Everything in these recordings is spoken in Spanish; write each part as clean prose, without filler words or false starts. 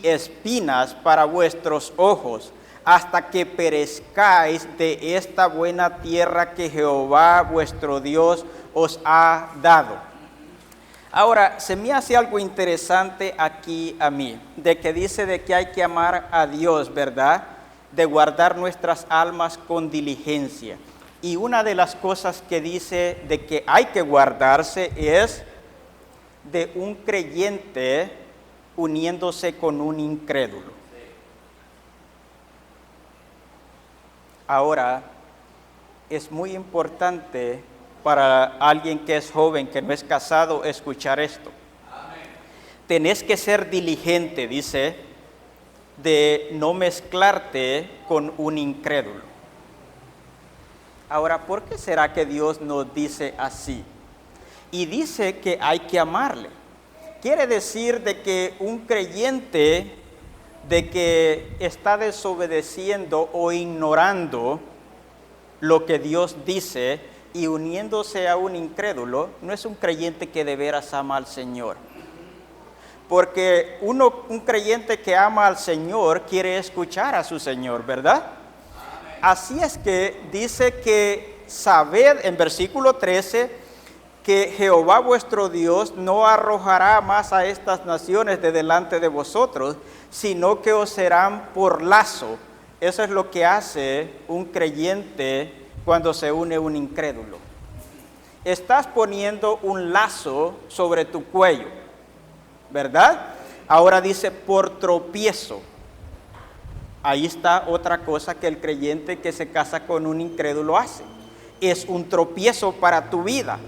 espinas para vuestros ojos, hasta que perezcáis de esta buena tierra que Jehová vuestro Dios os ha dado. Ahora, se me hace algo interesante aquí a mí, de que dice de que hay que amar a Dios, ¿verdad? De guardar nuestras almas con diligencia. Y una de las cosas que dice de que hay que guardarse es de un creyente uniéndose con un incrédulo. Ahora, es muy importante para alguien que es joven, que no es casado, escuchar esto. Amén. Tenés que ser diligente, dice, de no mezclarte con un incrédulo. Ahora, ¿por qué será que Dios nos dice así? Y dice que hay que amarle. Quiere decir de que un creyente de que está desobedeciendo o ignorando lo que Dios dice y uniéndose a un incrédulo, no es un creyente que de veras ama al Señor. Porque un creyente que ama al Señor quiere escuchar a su Señor, ¿verdad? Así es que dice que sabed en versículo 13 que Jehová vuestro Dios no arrojará más a estas naciones de delante de vosotros, sino que os serán por lazo. Eso es lo que hace un creyente cuando se une un incrédulo. Estás poniendo un lazo sobre tu cuello, ¿verdad? Ahora dice por tropiezo. Ahí está otra cosa que el creyente que se casa con un incrédulo hace. Es un tropiezo para tu vida,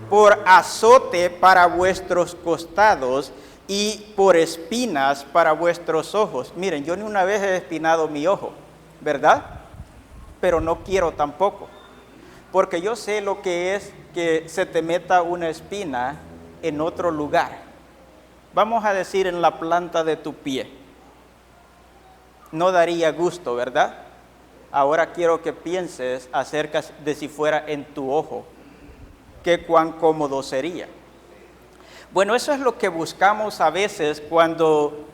por azote para vuestros costados y por espinas para vuestros ojos. Miren, yo ni una vez he espinado mi ojo, ¿verdad? Pero no quiero tampoco, porque yo sé lo que es que se te meta una espina en otro lugar. Vamos a decir en la planta de tu pie. No daría gusto, ¿verdad? Ahora quiero que pienses acerca de si fuera en tu ojo, qué cuán cómodo sería. Bueno, eso es lo que buscamos a veces cuando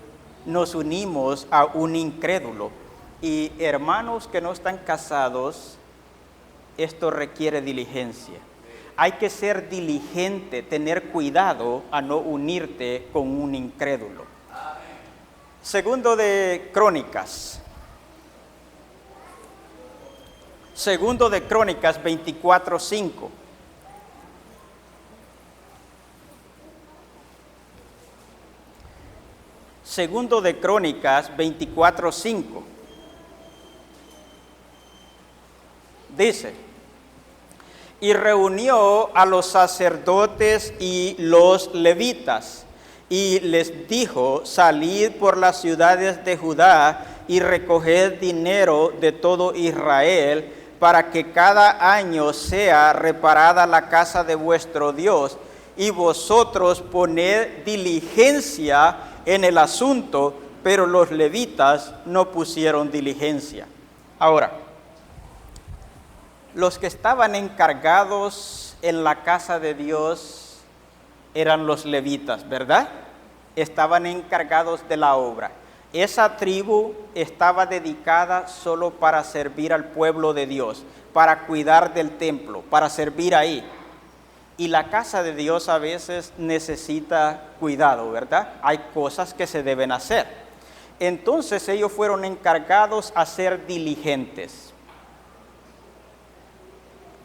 nos unimos a un incrédulo. Y hermanos que no están casados, esto requiere diligencia. Hay que ser diligente, tener cuidado a no unirte con un incrédulo. Segundo de Crónicas 24:5. Segundo de Crónicas 24:5. Dice, y reunió a los sacerdotes y los levitas, y les dijo, salid por las ciudades de Judá y recoged dinero de todo Israel, para que cada año sea reparada la casa de vuestro Dios, y vosotros poned diligencia en el asunto, pero los levitas no pusieron diligencia. Ahora, los que estaban encargados en la casa de Dios eran los levitas, ¿verdad? Estaban encargados de la obra. Esa tribu estaba dedicada solo para servir al pueblo de Dios, para cuidar del templo, para servir ahí. Y la casa de Dios a veces necesita cuidado, ¿verdad? Hay cosas que se deben hacer. Entonces ellos fueron encargados a ser diligentes,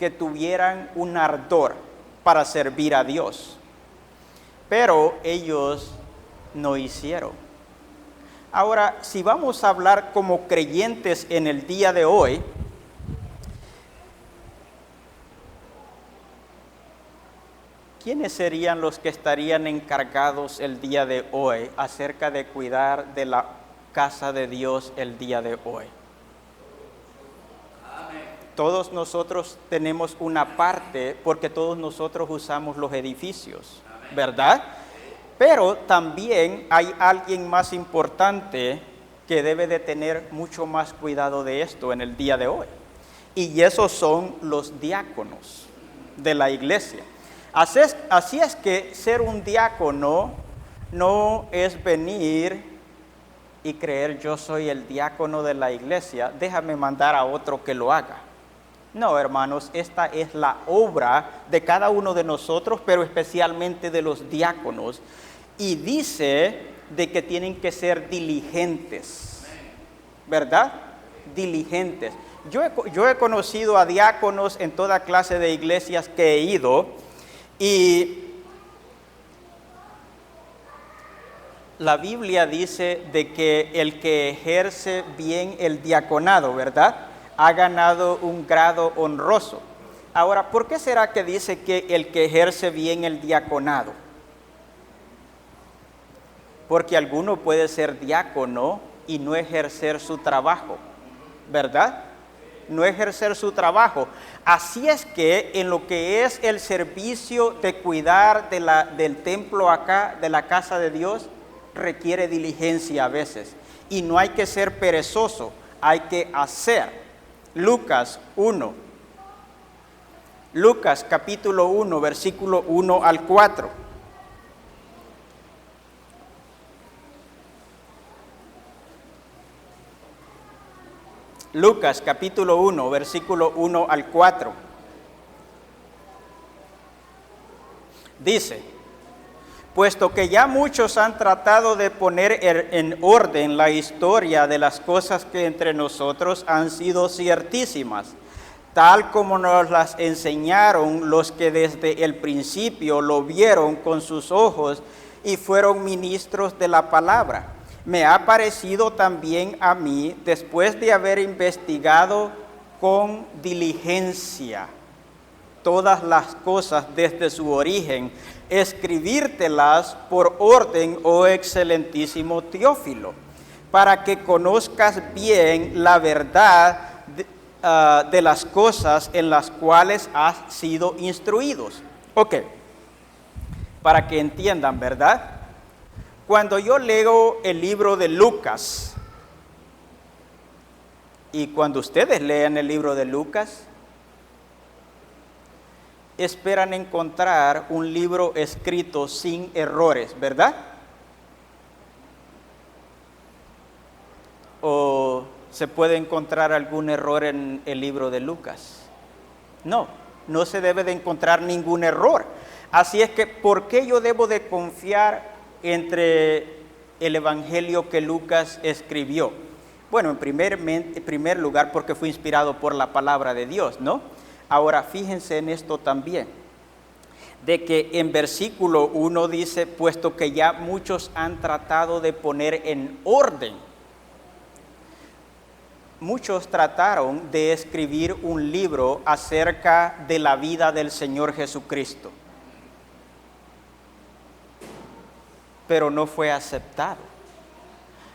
que tuvieran un ardor para servir a Dios. Pero ellos no hicieron. Ahora, si vamos a hablar como creyentes en el día de hoy, ¿quiénes serían los que estarían encargados el día de hoy acerca de cuidar de la casa de Dios el día de hoy? Amén. Todos nosotros tenemos una parte porque todos nosotros usamos los edificios, ¿verdad? Pero también hay alguien más importante que debe de tener mucho más cuidado de esto en el día de hoy. Y esos son los diáconos de la iglesia. Así es que ser un diácono no es venir y creer yo soy el diácono de la iglesia, déjame mandar a otro que lo haga. No, hermanos, esta es la obra de cada uno de nosotros, pero especialmente de los diáconos. Y dice de que tienen que ser diligentes, ¿verdad? Diligentes. Yo he conocido a diáconos en toda clase de iglesias que he ido, y la Biblia dice de que el que ejerce bien el diaconado, ¿verdad?, ha ganado un grado honroso. Ahora, ¿por qué será que dice que el que ejerce bien el diaconado? Porque alguno puede ser diácono y no ejercer su trabajo, ¿verdad? No ejercer su trabajo. Así es que en lo que es el servicio de cuidar del templo acá, de la casa de Dios, requiere diligencia a veces. Y no hay que ser perezoso, hay que hacer. Lucas 1. Lucas capítulo 1, versículo 1 al 4. Lucas capítulo 1, versículo 1 al 4. Dice: puesto que ya muchos han tratado de poner en orden la historia de las cosas que entre nosotros han sido ciertísimas, tal como nos las enseñaron los que desde el principio lo vieron con sus ojos y fueron ministros de la palabra, me ha parecido también a mí, después de haber investigado con diligencia todas las cosas desde su origen, escribírtelas por orden, oh excelentísimo Teófilo, para que conozcas bien la verdad de las cosas en las cuales has sido instruidos. Ok, para que entiendan, ¿verdad? Cuando yo leo el libro de Lucas, y cuando ustedes leen el libro de Lucas, esperan encontrar un libro escrito sin errores, ¿verdad? ¿O se puede encontrar algún error en el libro de Lucas? No, no se debe de encontrar ningún error. Así es que, ¿por qué yo debo de confiar entre el evangelio que Lucas escribió? Bueno, en primer lugar, porque fue inspirado por la palabra de Dios, ¿no? Ahora, fíjense en esto también, de que en versículo 1 dice, puesto que ya muchos han tratado de poner en orden. Muchos trataron de escribir un libro acerca de la vida del Señor Jesucristo, pero no fue aceptado.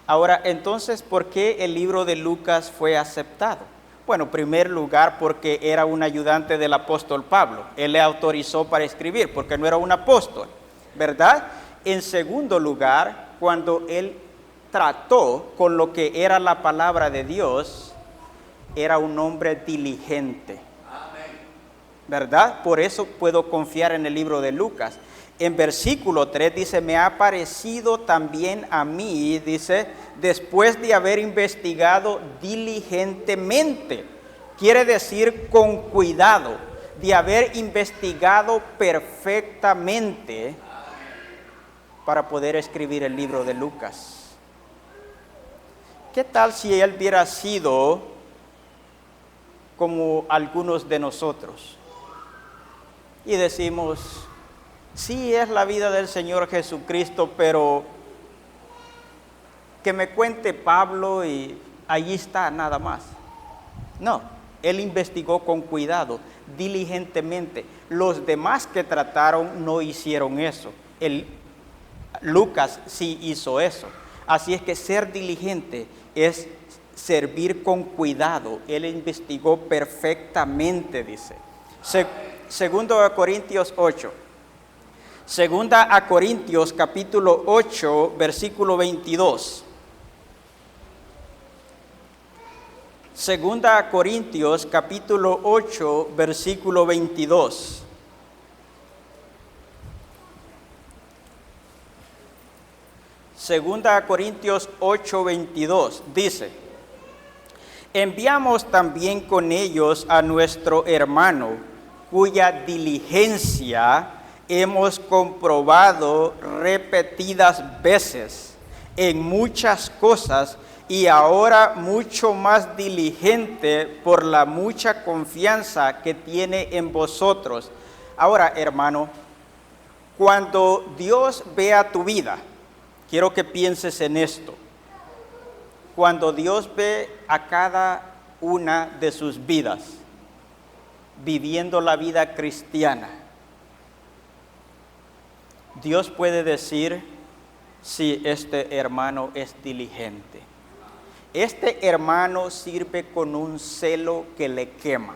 Ahora, entonces, ¿por qué el libro de Lucas fue aceptado? Bueno, en primer lugar, porque era un ayudante del apóstol Pablo. Él le autorizó para escribir, porque no era un apóstol, ¿verdad? En segundo lugar, cuando él trató con lo que era la palabra de Dios, era un hombre diligente, ¿verdad? Por eso puedo confiar en el libro de Lucas. En versículo 3 dice, me ha parecido también a mí, dice, después de haber investigado diligentemente, quiere decir con cuidado, de haber investigado perfectamente para poder escribir el libro de Lucas. ¿Qué tal si él hubiera sido como algunos de nosotros? Y decimos, sí es la vida del Señor Jesucristo, pero que me cuente Pablo y allí está nada más. No, él investigó con cuidado, diligentemente. Los demás que trataron no hicieron eso. Lucas sí hizo eso. Así es que ser diligente es servir con cuidado. Él investigó perfectamente, dice. Segundo a Corintios 8. Segunda a Corintios capítulo 8, versículo 22. Segunda a Corintios capítulo 8, versículo 22. Segunda Corintios 8:22 dice: enviamos también con ellos a nuestro hermano, cuya diligencia hemos comprobado repetidas veces en muchas cosas, y ahora mucho más diligente por la mucha confianza que tiene en vosotros. Ahora, hermano, cuando Dios vea tu vida, quiero que pienses en esto. Cuando Dios ve a cada una de sus vidas viviendo la vida cristiana, Dios puede decir si este hermano es diligente. Este hermano sirve con un celo que le quema.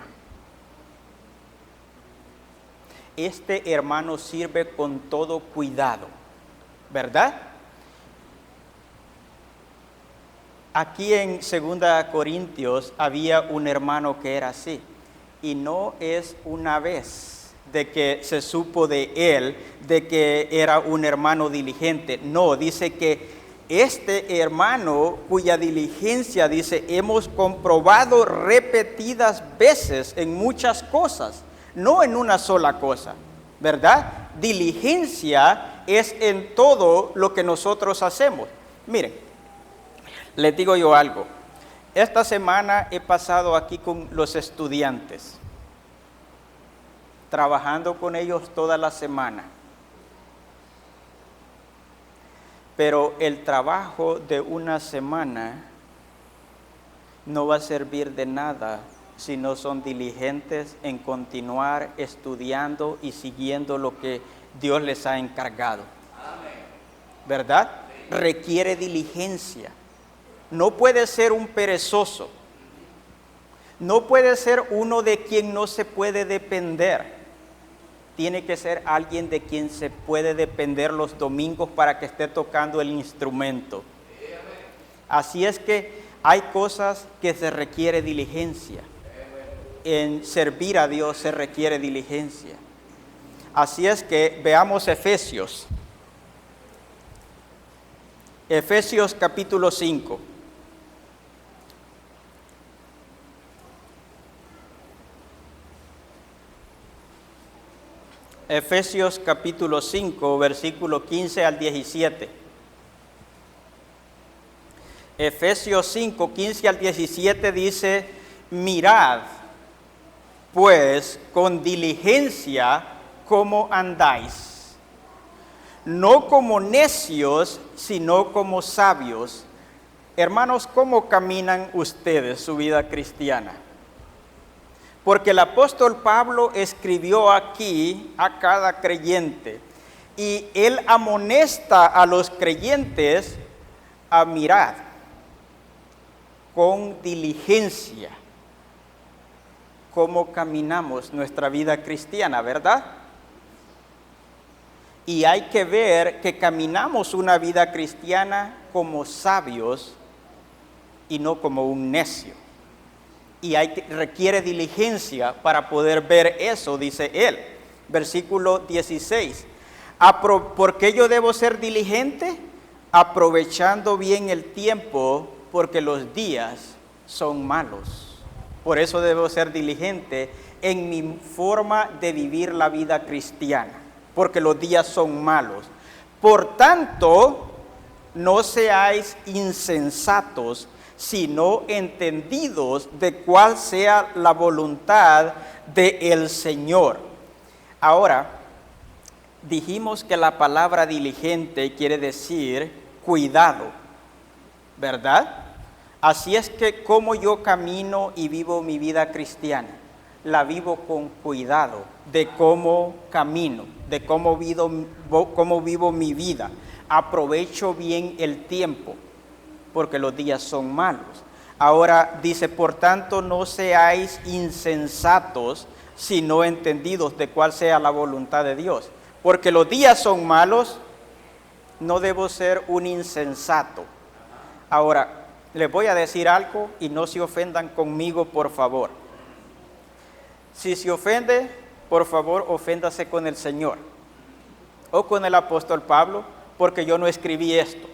Este hermano sirve con todo cuidado, ¿verdad? Aquí en 2 Corintios había un hermano que era así, y no es una vez de que se supo de él, de que era un hermano diligente. No, dice que este hermano cuya diligencia, dice, hemos comprobado repetidas veces en muchas cosas, no en una sola cosa, ¿verdad? Diligencia es en todo lo que nosotros hacemos. Miren, les digo yo algo. Esta semana he pasado aquí con los estudiantes, trabajando con ellos toda la semana. Pero el trabajo de una semana no va a servir de nada si no son diligentes en continuar estudiando y siguiendo lo que Dios les ha encargado. ¿Verdad? Requiere diligencia. No puede ser un perezoso. No puede ser uno de quien no se puede depender. Tiene que ser alguien de quien se puede depender los domingos para que esté tocando el instrumento. Así es que hay cosas que se requiere diligencia. En servir a Dios se requiere diligencia. Así es que veamos Efesios. Efesios capítulo 5. Efesios capítulo 5, versículo 15 al 17. Efesios 5, 15 al 17 dice: mirad, pues, con diligencia cómo andáis, no como necios, sino como sabios. Hermanos, ¿cómo caminan ustedes su vida cristiana? Porque el apóstol Pablo escribió aquí a cada creyente y él amonesta a los creyentes a mirar con diligencia cómo caminamos nuestra vida cristiana, ¿verdad? Y hay que ver que caminamos una vida cristiana como sabios y no como un necio. Y requiere diligencia para poder ver eso, dice él. Versículo 16. ¿Por qué yo debo ser diligente? Aprovechando bien el tiempo, porque los días son malos. Por eso debo ser diligente en mi forma de vivir la vida cristiana, porque los días son malos. Por tanto, no seáis insensatos, sino entendidos de cuál sea la voluntad del Señor. Ahora, dijimos que la palabra diligente quiere decir cuidado, ¿verdad? Así es que como yo camino y vivo mi vida cristiana, la vivo con cuidado de cómo camino, de cómo vivo mi vida. Aprovecho bien el tiempo, porque los días son malos. Ahora dice, por tanto, no seáis insensatos, sino entendidos de cuál sea la voluntad de Dios. Porque los días son malos, no debo ser un insensato. Ahora, les voy a decir algo y no se ofendan conmigo, por favor. Si se ofende, por favor, oféndase con el Señor o con el apóstol Pablo, porque yo no escribí esto.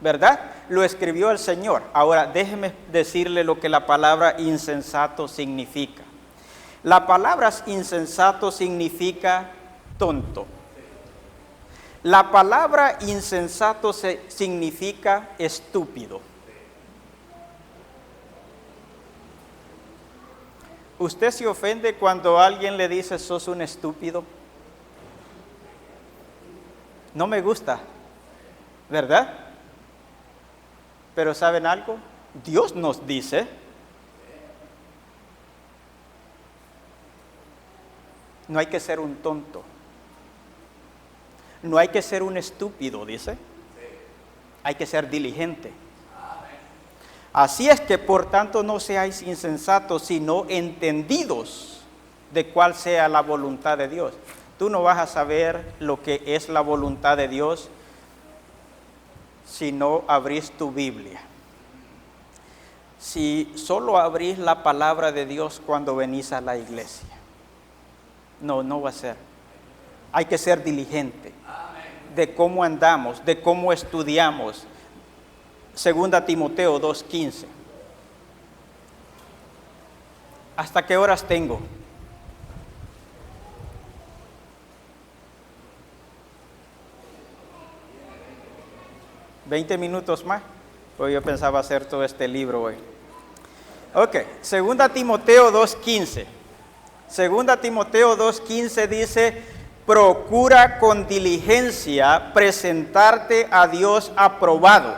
¿verdad? Lo escribió el Señor. Ahora, déjeme decirle lo que la palabra insensato significa. La palabra insensato significa tonto. La palabra insensato significa estúpido. ¿Usted se ofende cuando alguien le dice sos un estúpido? No me gusta, ¿verdad? Pero ¿saben algo? Dios nos dice, no hay que ser un tonto, no hay que ser un estúpido, dice, hay que ser diligente. Así es que por tanto no seáis insensatos, sino entendidos de cuál sea la voluntad de Dios. Tú no vas a saber lo que es la voluntad de Dios si no abrís tu Biblia. Si solo abrís la palabra de Dios cuando venís a la iglesia. No va a ser. Hay que ser diligente de cómo andamos, de cómo estudiamos. 2 Timoteo 2:15. ¿Hasta qué horas tengo? ¿20 minutos más? Pues yo pensaba hacer todo este libro hoy. Ok, 2 Timoteo 2:15. 2 Timoteo 2:15 dice, procura con diligencia presentarte a Dios aprobado,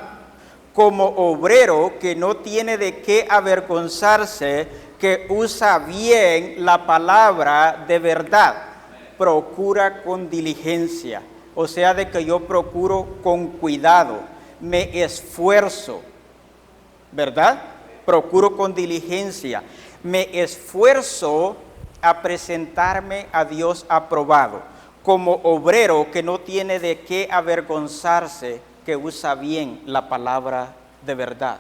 como obrero que no tiene de qué avergonzarse, que usa bien la palabra de verdad. Procura con diligencia, o sea, de que yo procuro con cuidado, me esfuerzo, ¿verdad? Procuro con diligencia, me esfuerzo a presentarme a Dios aprobado, como obrero que no tiene de qué avergonzarse, que usa bien la palabra de verdad.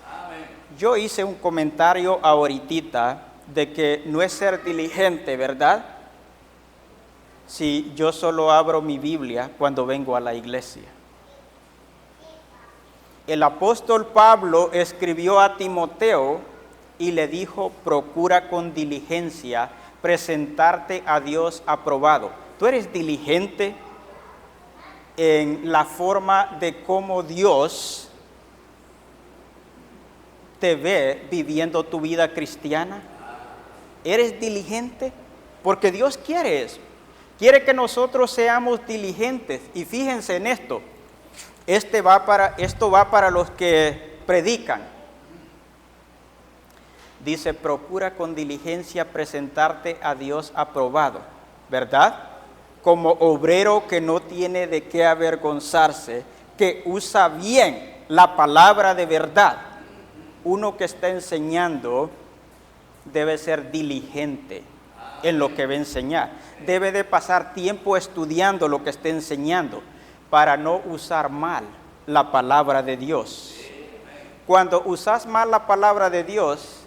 Amén. Yo hice un comentario ahorita de que no es ser diligente, ¿verdad? Si yo solo abro mi Biblia cuando vengo a la iglesia. El apóstol Pablo escribió a Timoteo y le dijo, procura con diligencia presentarte a Dios aprobado. ¿Tú eres diligente en la forma de cómo Dios te ve viviendo tu vida cristiana? ¿Eres diligente? Porque Dios quiere eso. Quiere que nosotros seamos diligentes. Y fíjense en esto. Esto va para los que predican. Dice, procura con diligencia presentarte a Dios aprobado, ¿verdad? Como obrero que no tiene de qué avergonzarse, que usa bien la palabra de verdad. Uno que está enseñando debe ser diligente en lo que va a enseñar. Debe de pasar tiempo estudiando lo que está enseñando para no usar mal la palabra de Dios. Cuando usas mal la palabra de Dios,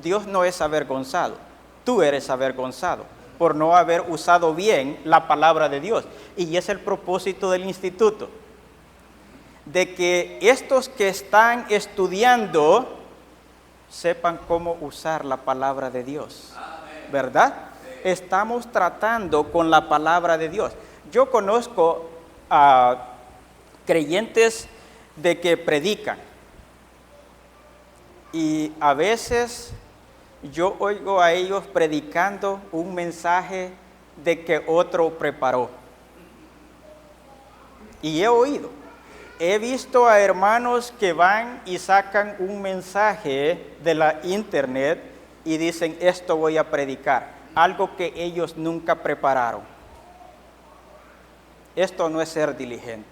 Dios no es avergonzado. Tú eres avergonzado por no haber usado bien la palabra de Dios. Y es el propósito del instituto, de que estos que están estudiando sepan cómo usar la palabra de Dios, ¿verdad? Estamos tratando con la palabra de Dios. Yo conozco a creyentes de que predican y a veces yo oigo a ellos predicando un mensaje de que otro preparó. Y he visto a hermanos que van y sacan un mensaje de la internet y dicen, esto voy a predicar, algo que ellos nunca prepararon. Esto no es ser diligente.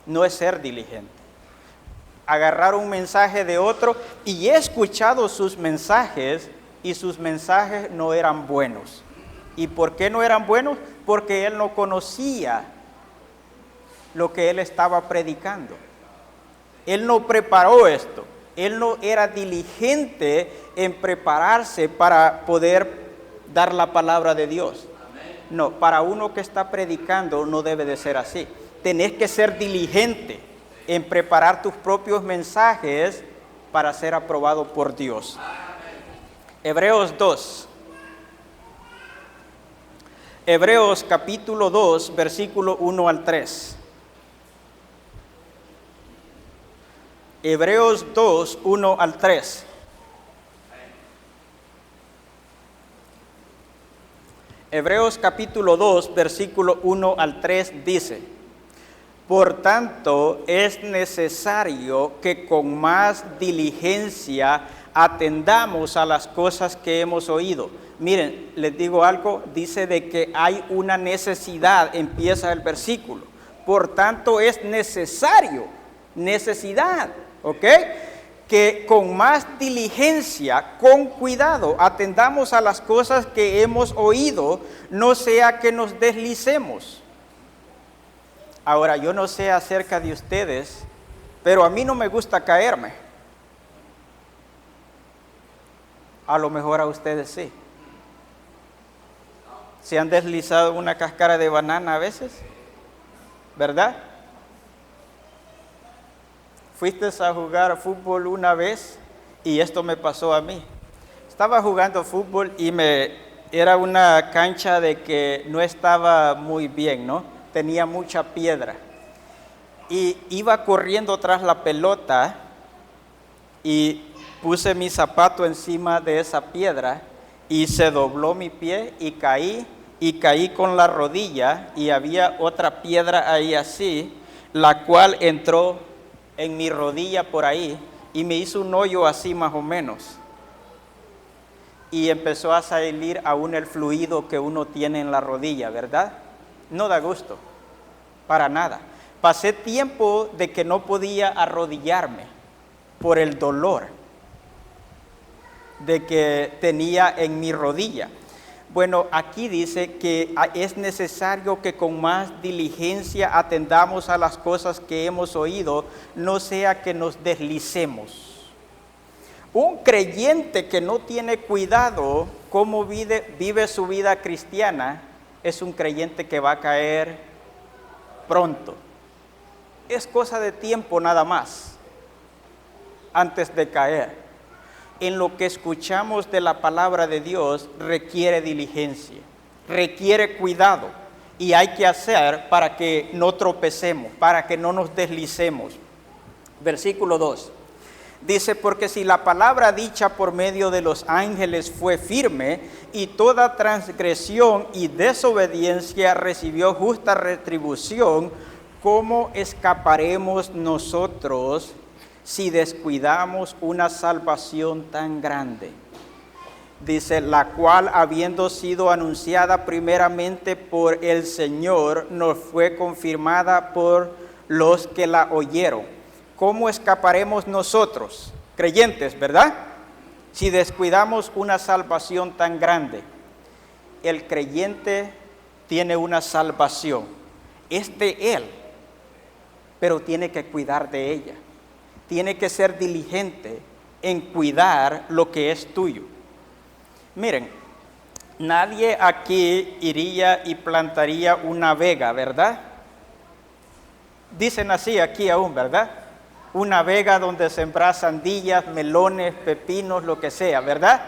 No es ser diligente. Agarrar un mensaje de otro, y he escuchado sus mensajes y sus mensajes no eran buenos. ¿Y por qué no eran buenos? Porque él no conocía lo que él estaba predicando. Él no preparó esto. Él no era diligente en prepararse para poder dar la palabra de Dios. No, para uno que está predicando no debe de ser así. tenés que ser diligente en preparar tus propios mensajes para ser aprobado por Dios. Hebreos 2. Hebreos capítulo 2, versículo 1 al 3. Hebreos 2, 1 al 3. Hebreos capítulo 2, versículo 1 al 3 dice: por tanto, es necesario que con más diligencia atendamos a las cosas que hemos oído. Miren, les digo algo, dice de que hay una necesidad, empieza el versículo. Por tanto, es necesario, necesidad, ¿ok? Que con más diligencia, con cuidado, atendamos a las cosas que hemos oído, no sea que nos deslicemos. Ahora, yo no sé acerca de ustedes, pero a mí no me gusta caerme. A lo mejor a ustedes sí. ¿Se han deslizado una cáscara de banana a veces? ¿Verdad? Fuiste a jugar fútbol una vez y esto me pasó a mí. Estaba jugando fútbol y era una cancha de que no estaba muy bien, ¿no? Tenía mucha piedra y iba corriendo tras la pelota y puse mi zapato encima de esa piedra y se dobló mi pie y caí con la rodilla y había otra piedra ahí así, la cual entró en mi rodilla por ahí y me hizo un hoyo así más o menos y empezó a salir aún el fluido que uno tiene en la rodilla, ¿verdad? No da gusto, para nada. Pasé tiempo de que no podía arrodillarme por el dolor de que tenía en mi rodilla. Bueno, aquí dice que es necesario que con más diligencia atendamos a las cosas que hemos oído, no sea que nos deslicemos. Un creyente que no tiene cuidado cómo vive su vida cristiana, es un creyente que va a caer pronto. Es cosa de tiempo nada más, antes de caer. En lo que escuchamos de la palabra de Dios requiere diligencia, requiere cuidado, y hay que hacer para que no tropecemos, para que no nos deslicemos. Versículo 2. Dice, porque si la palabra dicha por medio de los ángeles fue firme, y toda transgresión y desobediencia recibió justa retribución, ¿cómo escaparemos nosotros si descuidamos una salvación tan grande? Dice, la cual habiendo sido anunciada primeramente por el Señor, nos fue confirmada por los que la oyeron. ¿Cómo escaparemos nosotros, creyentes, verdad? Si descuidamos una salvación tan grande. El creyente tiene una salvación, es de él, pero tiene que cuidar de ella. Tiene que ser diligente en cuidar lo que es tuyo. Miren, nadie aquí iría y plantaría una vega, ¿verdad? Dicen así aquí aún, ¿verdad? Una vega donde sembrar sandillas, melones, pepinos, lo que sea, ¿verdad?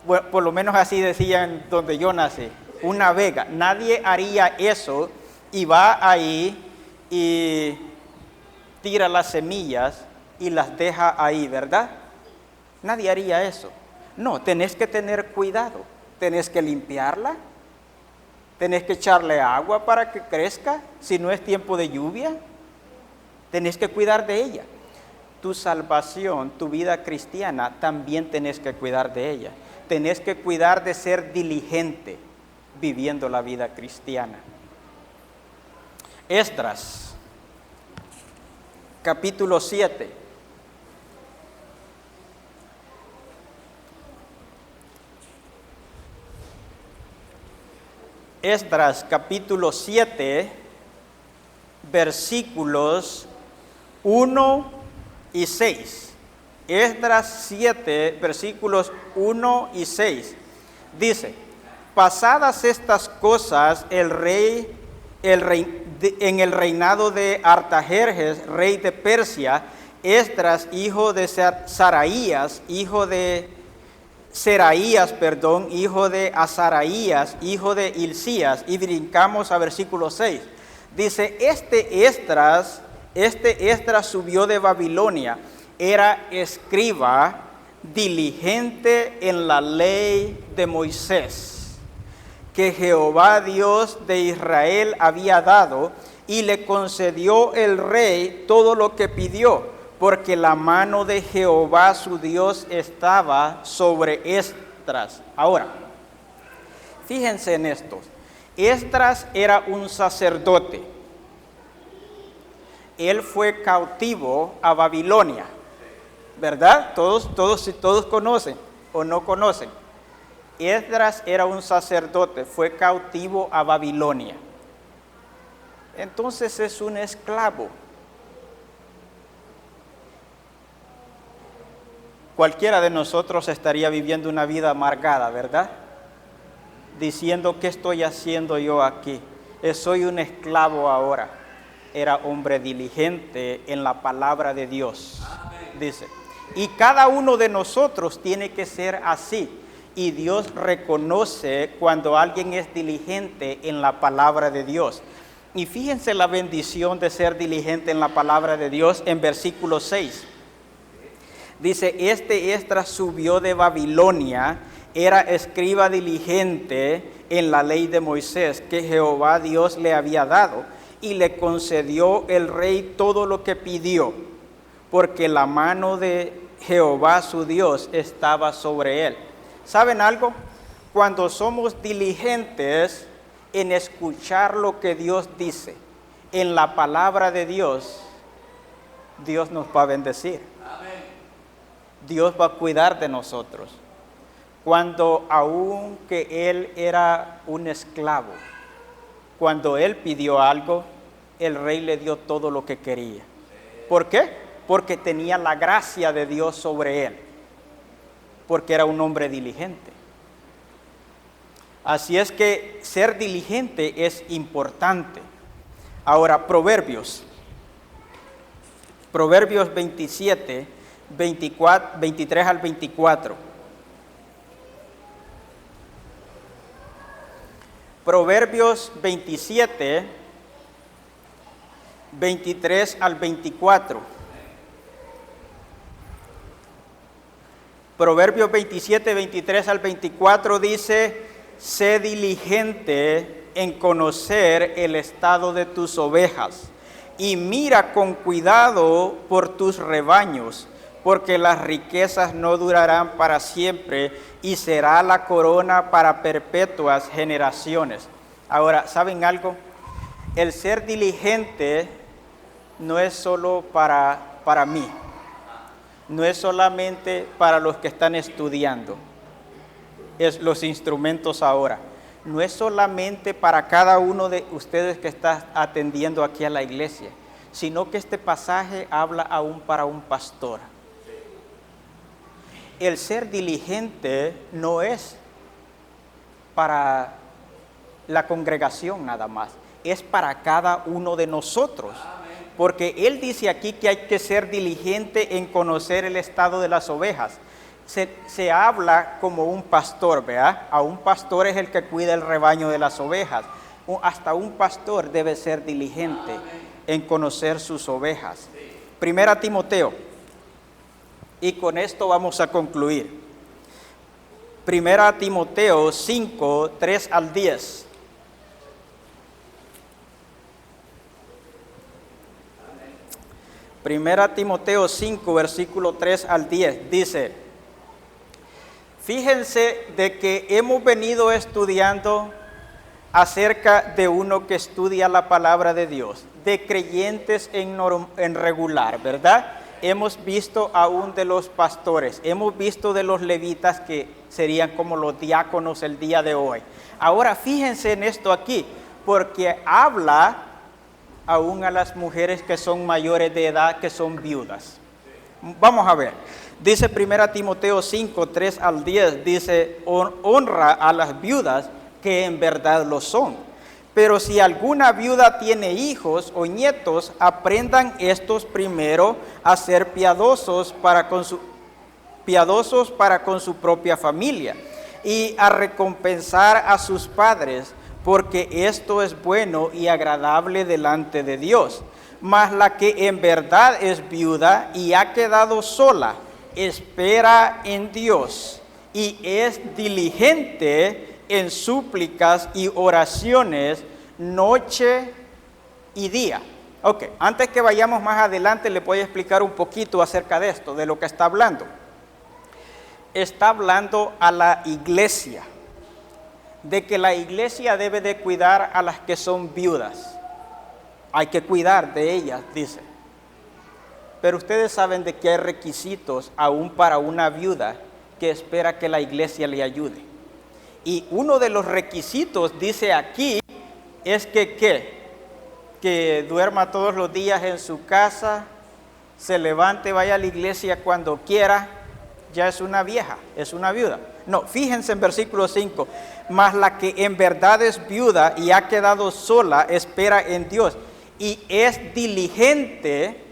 Bueno, por lo menos así decían donde yo nací, una vega. Nadie haría eso y va ahí y tira las semillas y las deja ahí, ¿verdad? Nadie haría eso. No, tenés que tener cuidado, tenés que limpiarla, tenés que echarle agua para que crezca, si no es tiempo de lluvia. Tenés que cuidar de ella. Tu salvación, tu vida cristiana, también tenés que cuidar de ella. Tenés que cuidar de ser diligente viviendo la vida cristiana. Esdras, capítulo 7. Esdras, capítulo 7, versículos 1 y 6. Esdras 7, versículos 1 y 6. Dice, pasadas estas cosas, el rey en el reinado de Artajerjes, rey de Persia, Esdras, hijo de Seraías, hijo de Azaraías, hijo de Hilcías, y brincamos a versículo 6. Dice, este Esdras subió de Babilonia, era escriba, diligente en la ley de Moisés, que Jehová Dios de Israel había dado, y le concedió el rey todo lo que pidió, porque la mano de Jehová su Dios estaba sobre Esdras. Ahora, fíjense en esto. Esdras era un sacerdote. Él fue cautivo a Babilonia, ¿verdad? Todos conocen o no conocen. Esdras era un sacerdote, fue cautivo a Babilonia. Entonces es un esclavo. Cualquiera de nosotros estaría viviendo una vida amargada, ¿verdad? Diciendo, ¿qué estoy haciendo yo aquí? Soy un esclavo ahora. Era hombre diligente en la palabra de Dios, dice. Y cada uno de nosotros tiene que ser así. Y Dios reconoce cuando alguien es diligente en la palabra de Dios. Y fíjense la bendición de ser diligente en la palabra de Dios en versículo 6. Dice, Esdras subió de Babilonia, era escriba diligente en la ley de Moisés, que Jehová Dios le había dado, y le concedió el rey todo lo que pidió, porque la mano de Jehová su Dios estaba sobre él. ¿Saben algo? Cuando somos diligentes en escuchar lo que Dios dice, en la palabra de Dios, Dios nos va a bendecir. Dios va a cuidar de nosotros. Cuando aunque él era un esclavo, cuando él pidió algo, el rey le dio todo lo que quería. ¿Por qué? Porque tenía la gracia de Dios sobre él, porque era un hombre diligente. Así es que ser diligente es importante. Ahora, Proverbios 27, 23 al 24. Proverbios 27, 23 al 24. Proverbios 27, 23 al 24 dice, sé diligente en conocer el estado de tus ovejas y mira con cuidado por tus rebaños, porque las riquezas no durarán para siempre y será la corona para perpetuas generaciones. Ahora, ¿saben algo? El ser diligente no es solo para mí, no es solamente para los que están estudiando, es los instrumentos ahora. No es solamente para cada uno de ustedes que está atendiendo aquí a la iglesia, sino que este pasaje habla aún para un pastor. El ser diligente no es para la congregación nada más, es para cada uno de nosotros. Porque él dice aquí que hay que ser diligente en conocer el estado de las ovejas. Se habla como un pastor, ¿verdad? A un pastor es el que cuida el rebaño de las ovejas. Hasta un pastor debe ser diligente en conocer sus ovejas. Primera Timoteo, y con esto vamos a concluir. Primera Timoteo 5, 3 al 10. Primera Timoteo 5, versículo 3 al 10, dice, fíjense de que hemos venido estudiando acerca de uno que estudia la palabra de Dios, de creyentes en regular, ¿verdad? Hemos visto aún de los pastores, hemos visto de los levitas que serían como los diáconos el día de hoy. Ahora fíjense en esto aquí, porque habla aún a las mujeres que son mayores de edad, que son viudas. Vamos a ver, dice 1 Timoteo 5, 3 al 10, dice, honra a las viudas que en verdad lo son, Pero si alguna viuda tiene hijos o nietos, aprendan estos primero a ser piadosos para con su propia familia y a recompensar a sus padres, porque esto es bueno y agradable delante de Dios. Mas la que en verdad es viuda y ha quedado sola, espera en Dios y es diligente en súplicas y oraciones noche y día. Ok, antes que vayamos más adelante, le voy a explicar un poquito acerca de esto, de lo que está hablando. Está hablando a la iglesia, de que la iglesia debe de cuidar a las que son viudas. Hay que cuidar de ellas, dice. Pero ustedes saben de que hay requisitos aún para una viuda que espera que la iglesia le ayude. Y uno de los requisitos, dice aquí, es que duerma todos los días en su casa, se levante, vaya a la iglesia cuando quiera, ya es una vieja, es una viuda. No, fíjense en versículo 5, mas la que en verdad es viuda y ha quedado sola, espera en Dios y es diligente.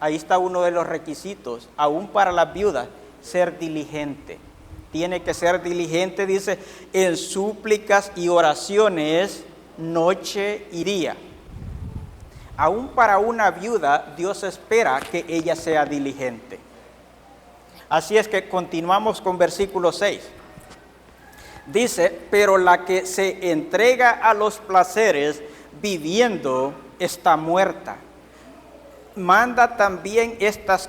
Ahí está uno de los requisitos, aún para las viudas, ser diligente. Tiene que ser diligente, dice, en súplicas y oraciones noche y día. Aún para una viuda, Dios espera que ella sea diligente. Así es que continuamos con versículo 6. Dice, pero la que se entrega a los placeres viviendo está muerta. Manda también estas